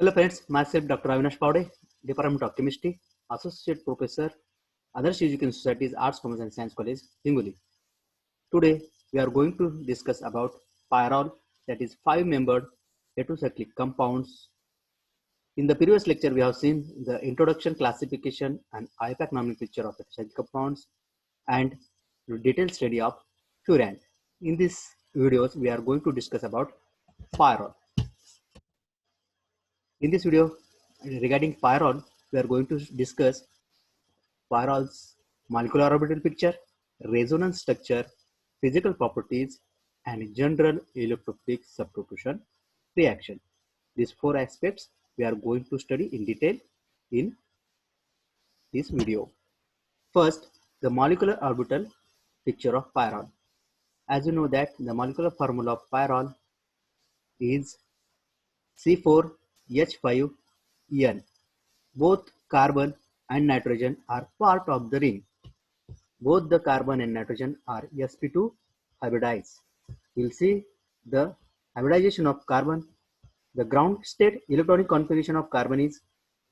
Hello friends, myself Dr. Avinash Paude, Department of Chemistry, Associate Professor, Adarsh Education Society's Arts, Commerce and Science College, Hingoli. Today we are going to discuss about pyrrole, that is 5-membered heterocyclic compounds. In the previous lecture we have seen the introduction, classification and IUPAC nomenclature of heterocyclic compounds and detailed study of furan. In this videos we are going to discuss about pyrrole. In this video regarding pyrrole, we are going to discuss pyrrole's molecular orbital picture, resonance structure, physical properties, and general electrophilic substitution reaction. These 4 aspects we are going to study in detail in this video. First, the molecular orbital picture of pyrrole. As you know that the molecular formula of pyrrole is C4H5En. Both carbon and nitrogen are part of the ring. Both the carbon and nitrogen are sp2 hybridized. We'll see the hybridization of carbon. The ground state electronic configuration of carbon is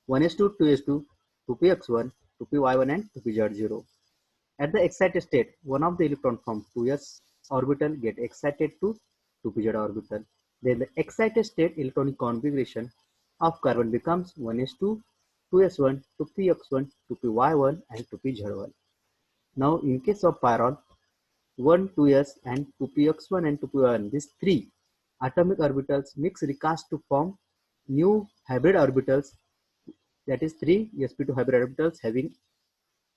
1s2, 2s2, 2px1, 2py1 and 2pz0. At the excited state, one of the electron from 2s orbital get excited to 2pz orbital. Then the excited state electronic configuration of carbon becomes 1s2, 2s1, 2px1, 2py1 and 2pz1. Now in case of pyrrole, 1, 2s and 2px1 and 2py1, these 3 atomic orbitals mix recast to form new hybrid orbitals, that is 3 sp2 hybrid orbitals having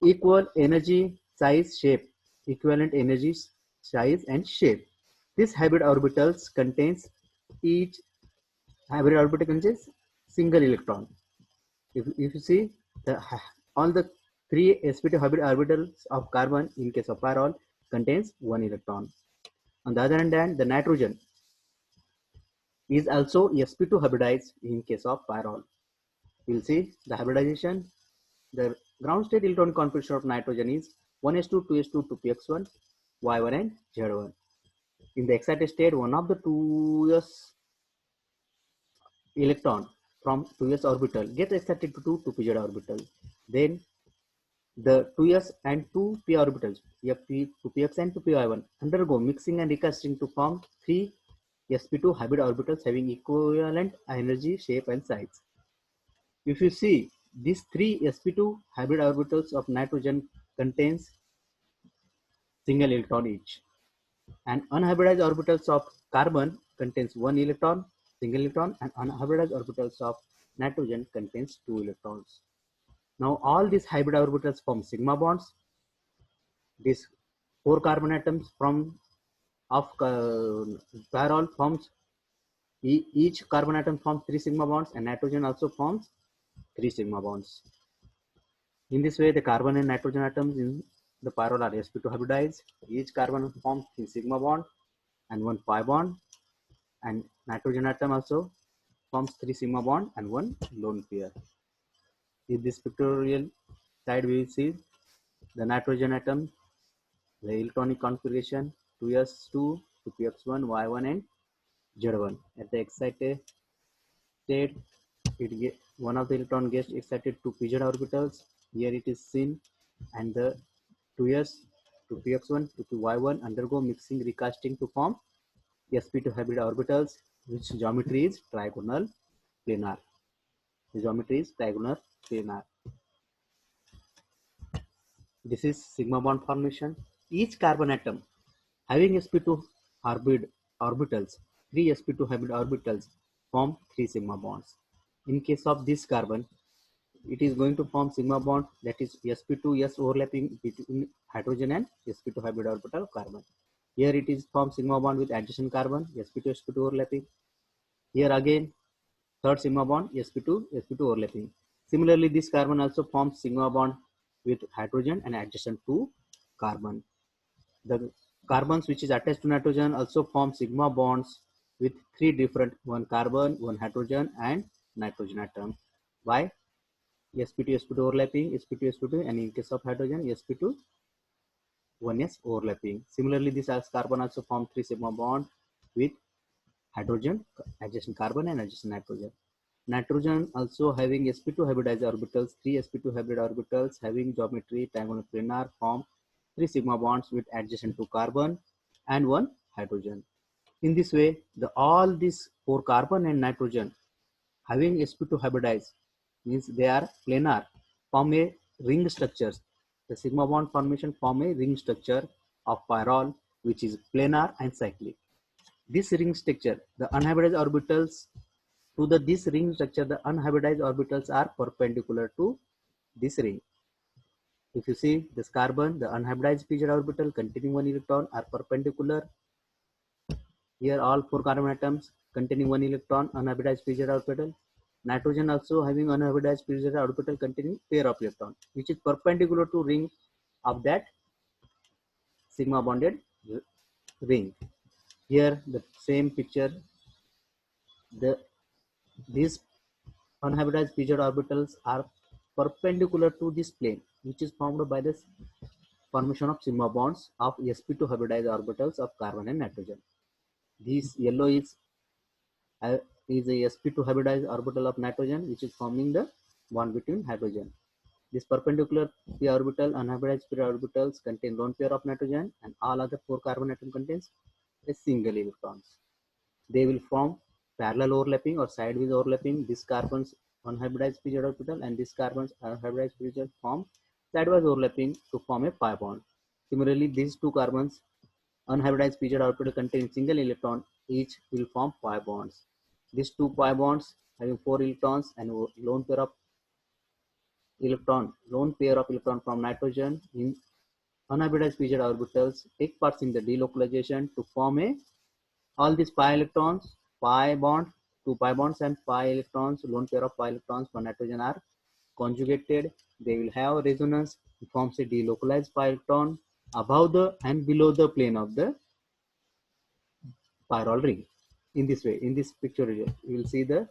equal energy, size, shape, equivalent energy, size and shape. This hybrid orbitals contains, each hybrid orbital contains single electron. If you see all the 3 sp2 hybrid orbitals of carbon in case of pyrrole contains 1 electron. On the other hand, the nitrogen is also sp2 hybridized in case of pyrrole. We'll see the hybridization. The ground state electron configuration of nitrogen is 1s2, 2s2, 2px1, y1 and z1. In the excited state, one of the 2s electron from 2s orbital gets excited to 2pz orbital. Then the 2s and 2p orbitals, 2px and 2py1, undergo mixing and recasting to form 3 sp2 hybrid orbitals having equivalent energy, shape and size. If you see, these 3 sp2 hybrid orbitals of nitrogen contains single electron each, and unhybridized orbitals of carbon contains 1 electron, single electron, and unhybridized orbitals of nitrogen contains 2 electrons. Now all these hybrid orbitals form sigma bonds. These 4 carbon atoms from of pyrrole forms, each carbon atom forms 3 sigma bonds, and nitrogen also forms 3 sigma bonds. In this way, the carbon and nitrogen atoms in the pyrrole are sp2 hybridized. Each carbon forms 3 sigma bond and 1 pi bond, and nitrogen atom also forms 3 sigma bond and 1 lone pair. In this pictorial side, we will see the nitrogen atom, the electronic configuration 2s2, 2px1, y1 and z1. At the excited state, one of the electron gets excited to pz orbitals. Here it is seen, and the 2s, 2px1, 2py1 undergo mixing recasting to form sp2 hybrid orbitals, which geometry is trigonal planar. The geometry is trigonal planar. This is sigma bond formation. Each carbon atom having sp2 hybrid orbitals, 3 sp2 hybrid orbitals form 3 sigma bonds. In case of this carbon, it is going to form sigma bond, that is sp2s overlapping between hydrogen and sp2 hybrid orbital carbon. Here it is form sigma bond with adjacent carbon, sp2 sp2 overlapping. Here again third sigma bond, sp2 sp2 overlapping. Similarly, this carbon also forms sigma bond with hydrogen and adjacent to carbon. The carbons which is attached to nitrogen also form sigma bonds with 3 different, one carbon, one hydrogen and nitrogen atom by sp2 sp2 overlapping, sp2 sp2, and in case of hydrogen sp2 1s overlapping. Similarly, this carbon also form 3 sigma bond with hydrogen, adjacent carbon and adjacent nitrogen. Nitrogen also having sp2 hybridized orbitals, 3 sp2 hybrid orbitals having geometry diagonal planar form 3 sigma bonds with adjacent to carbon and 1 hydrogen. In this way, all these 4 carbon and nitrogen having sp2 hybridized means they are planar, form a ring structures. The sigma bond formation form a ring structure of pyrrole which is planar and cyclic. This ring structure, the unhybridized orbitals to this ring structure, the unhybridized orbitals are perpendicular to this ring. If you see this carbon, the unhybridized p-z orbital containing 1 electron are perpendicular. Here all 4 carbon atoms containing 1 electron, unhybridized p-z orbital. Nitrogen also having unhybridized p-z orbital containing pair of electron, which is perpendicular to ring of that sigma bonded ring. Here the same picture, these unhybridized p-z orbitals are perpendicular to this plane, which is formed by the formation of sigma bonds of sp2 hybridized orbitals of carbon and nitrogen. This yellow is a sp2 hybridized orbital of nitrogen, which is forming the bond between hydrogen. This perpendicular p orbital unhybridized p orbitals contain lone pair of nitrogen, and all other 4 carbon atom contains a single electrons. They will form parallel overlapping or sideways overlapping. This carbon's unhybridized p orbital and this carbon's unhybridized p form sideways overlapping to form a pi bond. Similarly, these 2 carbons unhybridized p orbital containing single electron each will form pi bonds. These 2 pi bonds having 4 electrons and lone pair of electron from nitrogen in unhybridized p orbitals take part in the delocalization to form a all these pi electrons, pi bond, 2 pi bonds and pi electrons, lone pair of pi electrons for nitrogen are conjugated. They will have resonance. It forms a delocalized pi electron above the and below the plane of the pyrrole ring. In this way, in this picture, you will see the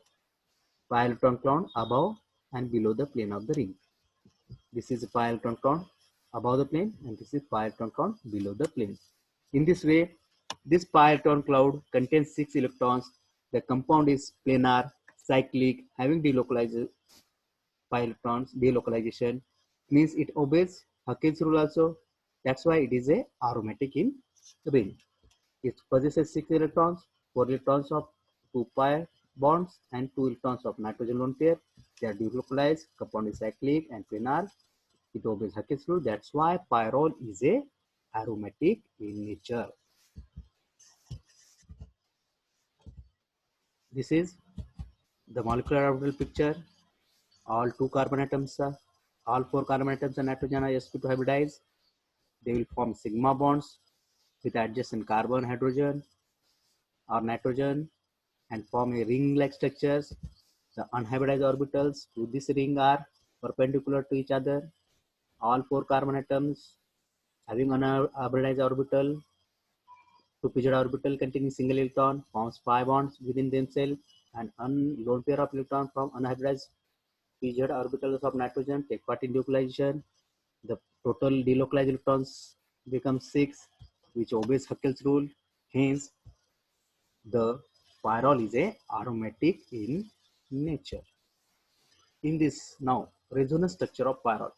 pi electron cloud above and below the plane of the ring. This is a pi electron cloud above the plane, and this is pi electron cloud below the plane. In this way, this pi electron cloud contains 6 electrons. The compound is planar, cyclic, having delocalized pi electrons. Delocalization means it obeys Huckel's rule also. That's why it is a aromatic in ring. It possesses 6 electrons, 4 electrons of 2 pi bonds and 2 electrons of nitrogen lone pair. They are delocalized, compound is cyclic and planar. It obeys Huckel's rule. That's why pyrrole is a aromatic in nature. This is the molecular orbital picture. All 2 carbon atoms, all 4 carbon atoms and nitrogen are sp2 hybridized. They will form sigma bonds with adjacent carbon, hydrogen or nitrogen and form a ring-like structures. The unhybridized orbitals to this ring are perpendicular to each other. All 4 carbon atoms having unhybridized orbital to p-z orbital containing single electron forms pi bonds within themselves, and lone pair of electron from unhybridized p-z orbitals of nitrogen take part in delocalization. The total delocalized electrons become 6, which obeys Huckel's rule. Hence, the pyrrole is a aromatic in nature. In this now resonance structure of pyrrole,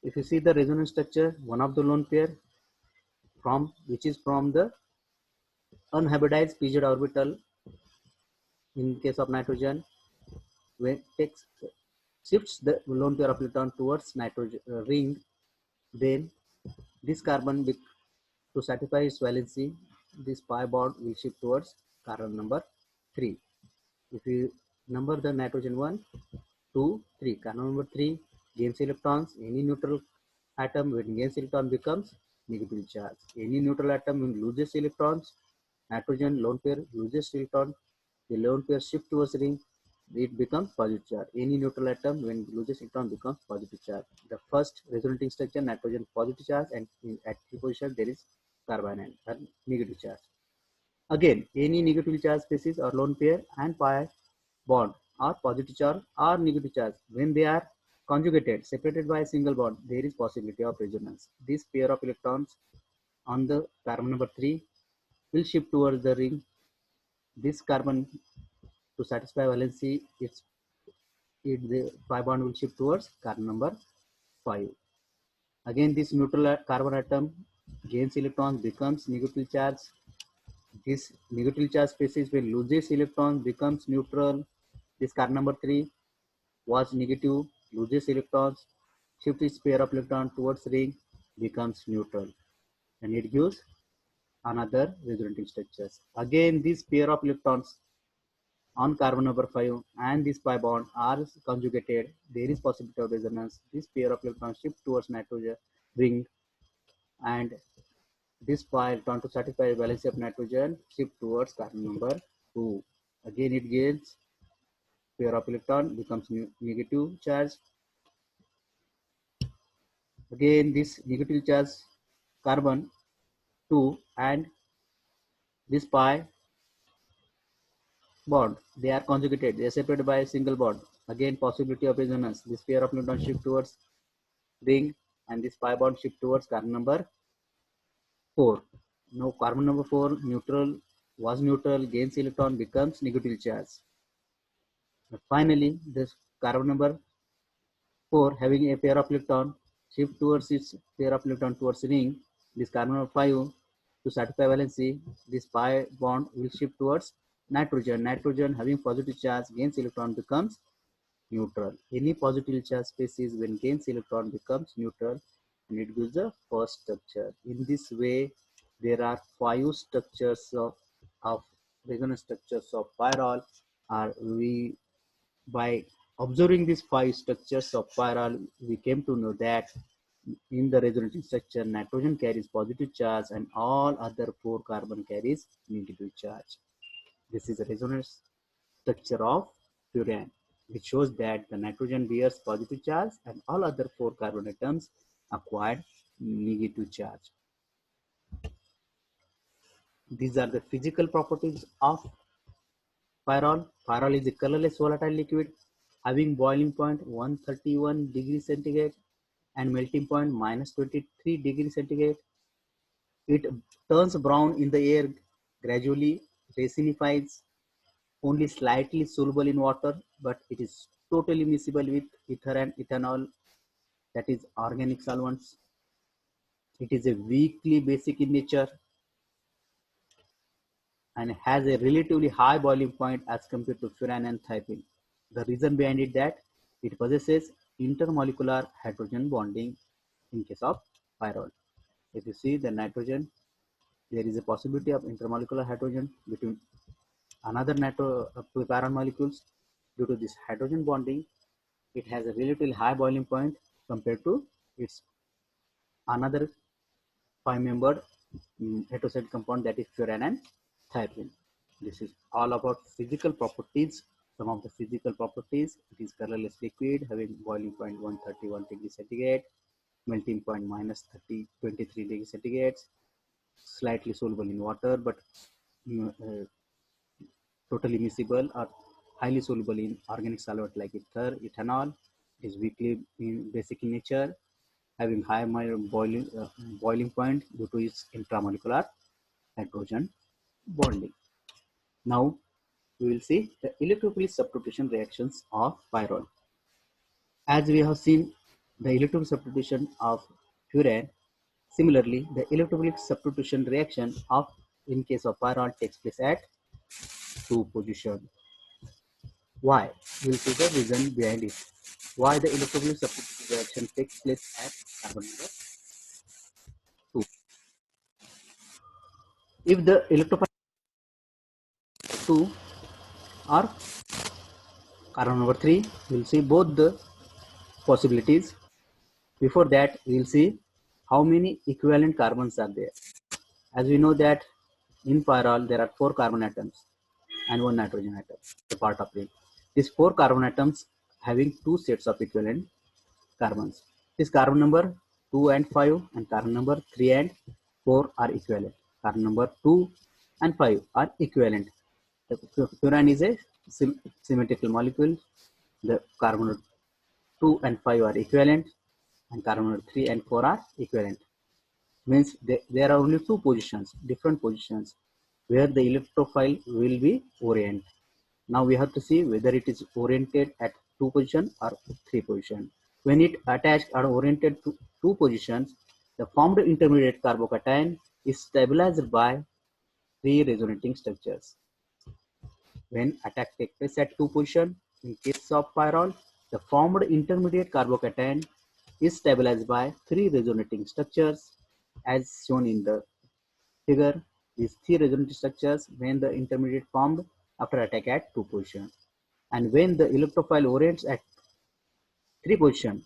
if you see the resonance structure, one of the lone pair which is from the unhybridized p-z orbital in case of nitrogen, when takes shifts the lone pair of electron towards nitrogen ring, then this carbon to satisfy its valency, this pi bond will shift towards carbon number 3. If you number the nitrogen 1, 2, 3, carbon number 3 gains electrons. Any neutral atom when gains electron becomes negative charge. Any neutral atom when loses electrons, nitrogen lone pair loses electron, the lone pair shift towards ring, it becomes positive charge. Any neutral atom when loses electron becomes positive charge. The first resulting structure nitrogen positive charge, and at the position there is carbon and negative charge. Again, any negative charge species or lone pair and pi bond are positive charge or negative charge. When they are conjugated, separated by a single bond, there is possibility of resonance. This pair of electrons on the carbon number 3 will shift towards the ring. This carbon To satisfy valency, the pi bond will shift towards carbon number 5. Again, this neutral carbon atom gains electrons, becomes negative charge. This negative charge species will loses electron, becomes neutral. This carbon number 3 was negative, loses electrons, shift its pair of electron towards ring, becomes neutral, and it gives another resonating structures. Again, this pair of electrons on carbon number 5 and this pi bond are conjugated. There is possibility of resonance. This pair of electrons shift towards nitrogen ring, and this pi electron to satisfy the valency of nitrogen shift towards carbon number 2. Again, it gains pair of electron, becomes negative charge. Again, this negative charge carbon 2 and this pi bond, they are conjugated, they are separated by a single bond. Again, possibility of resonance. This pair of electrons shift towards ring and this pi bond shift towards carbon number 4. Now carbon number 4 neutral was neutral, gains electron, becomes negative charge. But finally, this carbon number 4 having a pair of electron shift towards its pair of electron towards ring. This carbon number 5 to satisfy valency, this pi bond will shift towards nitrogen. Nitrogen having positive charge gains electron, becomes neutral. Any positive charge species when gains electron becomes neutral, and it gives the first structure. In this way, there are 5 structures of resonance structures of pyrrole. We by observing these 5 structures of pyrrole, we came to know that in the resonating structure, nitrogen carries positive charge and all other 4 carbon carries negative charge. This is a resonance structure of furan, which shows that the nitrogen bears positive charge and all other 4 carbon atoms acquired negative charge. These are the physical properties of pyrrole. Pyrrole is a colorless volatile liquid having boiling point 131 degrees centigrade and melting point minus 23 degrees centigrade. It turns brown in the air, gradually racinifies, only slightly soluble in water, but it is totally miscible with ether and ethanol, that is organic solvents. It is a weakly basic in nature and has a relatively high boiling point as compared to furan and thiopine. The reason behind it that it possesses intermolecular hydrogen bonding in case of pyrrole. If you see the nitrogen, there is a possibility of intermolecular hydrogen between another pyrrole molecules. Due to this hydrogen bonding, it has a relatively high boiling point compared to its another 5-membered heterocyte compound, that is furan and thiopine. This is all about physical properties. Some of the physical properties: it is colorless liquid having boiling point 131 degrees centigrade, melting point minus 23 degrees centigrade, slightly soluble in water, but totally miscible or highly soluble in organic solvent like ether, ethanol. It is weakly basic in nature, having high boiling point due to its intramolecular hydrogen bonding. Now we will see the electrophilic substitution reactions of pyrrole. As we have seen the electrophilic substitution of furan, similarly the electrophilic substitution reaction of in case of pyrrole takes place at 2 position. Why? We will see the reason behind it. Why the electrophilic substitution reaction takes place at carbon number 2. If the electrophile 2 or carbon number 3, we will see both the possibilities. Before that, we will see how many equivalent carbons are there. As we know that in pyrrole there are 4 carbon atoms and 1 nitrogen atom, a part of it. These 4 carbon atoms having 2 sets of equivalent carbons. This carbon number 2 and 5 and carbon number 3 and 4 are equivalent. Carbon number 2 and 5 are equivalent. The furan is a symmetrical molecule. The carbon 2 and 5 are equivalent, and carbon number 3 and 4 are equivalent. Means there are only 2 positions, different positions, where the electrophile will be orient. Now we have to see whether it is oriented at 2 position or 3 position. When it attached or oriented to 2 positions, the formed intermediate carbocation is stabilized by 3 resonating structures. When attack takes place at 2 position, in case of pyrrole, the formed intermediate carbocation is stabilized by 3 resonating structures as shown in the figure. These 3 resonating structures when the intermediate formed after attack at 2 position. And when the electrophile orients at 3 position,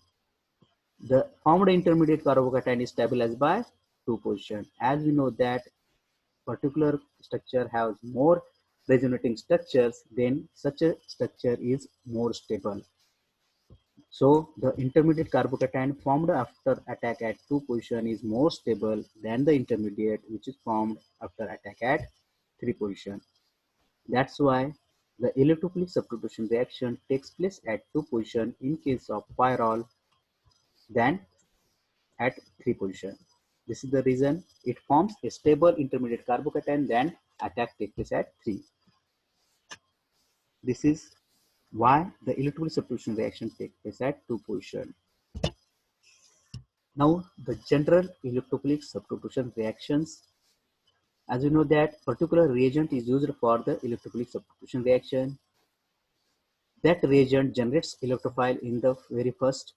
the formed intermediate carbocation is stabilized by 2 position. As we know that particular structure has more resonating structures, then such a structure is more stable. So the intermediate carbocation formed after attack at 2 position is more stable than the intermediate which is formed after attack at 3 position. That's why the electrophilic substitution reaction takes place at 2 position in case of pyrrole than at 3 position. This is the reason it forms a stable intermediate carbocation than attack takes place at 3. This is why the electrophilic substitution reaction takes place at 2 position. Now the general electrophilic substitution reactions. As you know that particular reagent is used for the electrophilic substitution reaction. That reagent generates electrophile in the very first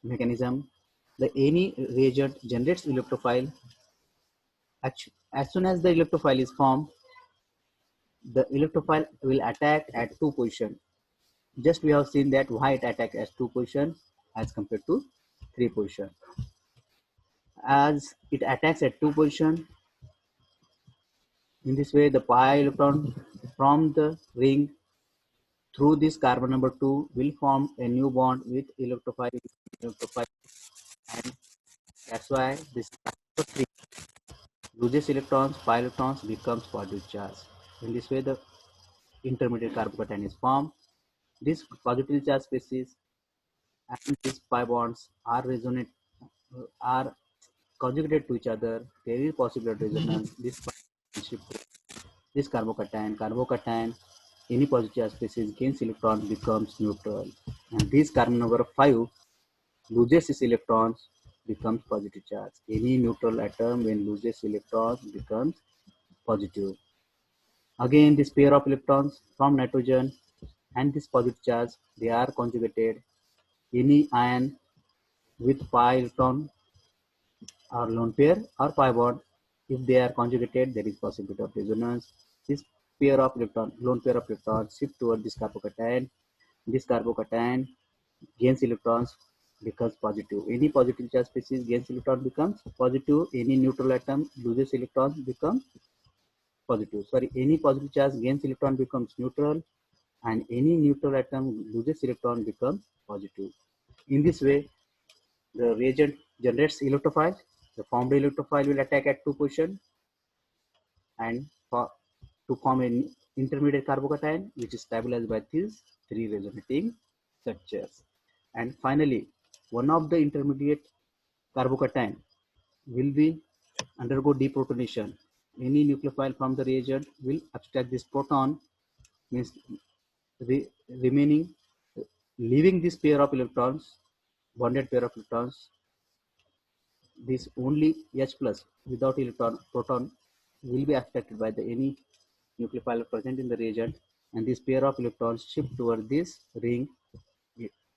mechanism. Any reagent generates electrophile. As soon as the electrophile is formed, the electrophile will attack at 2 position. Just we have seen that why it attacks at 2 position as compared to 3 position. As it attacks at 2 position, in this way the pi electron from the ring through this carbon number 2 will form a new bond with electrophile, and that's why this 3 loses electrons, pi electrons becomes positive charge. In this way the intermediate carbocation is formed. This positive charge species and these pi bonds are conjugated to each other. There is possibility of resonance. This carbocation, any positive charge species gains electron becomes neutral, and this carbon number 5 loses its electrons becomes positive charge. Any neutral atom when loses electrons becomes positive. Again, this pair of electrons from nitrogen and this positive charge, they are conjugated. Any ion with pi electron or lone pair or pi bond, if they are conjugated, there is possibility of resonance. This pair of electron, lone pair of electrons shift toward this carbocation. This carbocation gains electrons becomes positive. Any positive charge species gains electron becomes positive. Any neutral atom loses electrons becomes positive. Sorry, any positive charge gains electron becomes neutral, and any neutral atom loses electron becomes positive. In this way, the reagent generates electrophile. The formed electrophile will attack at 2 position and to form an intermediate carbocation which is stabilized by these 3 resonating structures. And finally, one of the intermediate carbocation will be undergo deprotonation. Any nucleophile from the reagent will abstract this proton, means remaining, leaving this pair of electrons, bonded pair of electrons. This only H plus without electron proton will be abstracted by the any nucleophile present in the reagent, and this pair of electrons shift toward this ring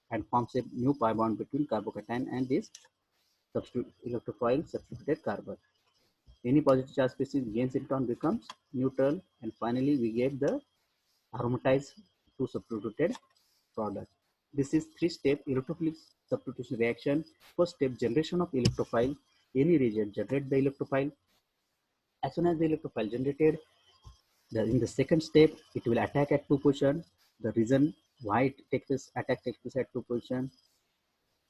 and forms a new pi bond between carbocation and this electrophile substituted carbon. Any positive charge species gains electron becomes neutral, and finally we get the aromatized to substituted product. This is 3-step electrophilic substitution reaction. First step, generation of electrophile. Any reagent generate the electrophile. As soon as the electrophile generated, in the second step, it will attack at 2 position. The reason why it takes this attack takes place at 2 position,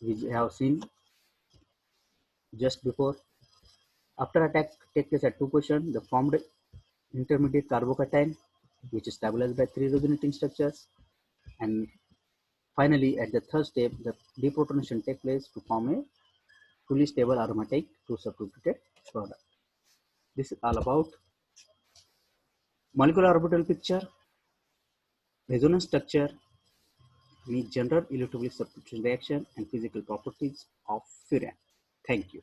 we have seen just before. After attack takes place at 2 position, the formed intermediate carbocation, which is stabilized by 3 resonating structures, and finally, at the third step, the deprotonation takes place to form a fully stable aromatic to substituted product. This is all about molecular orbital picture. Resonance structure means general electrolytic substitution reaction and physical properties of furan. Thank you.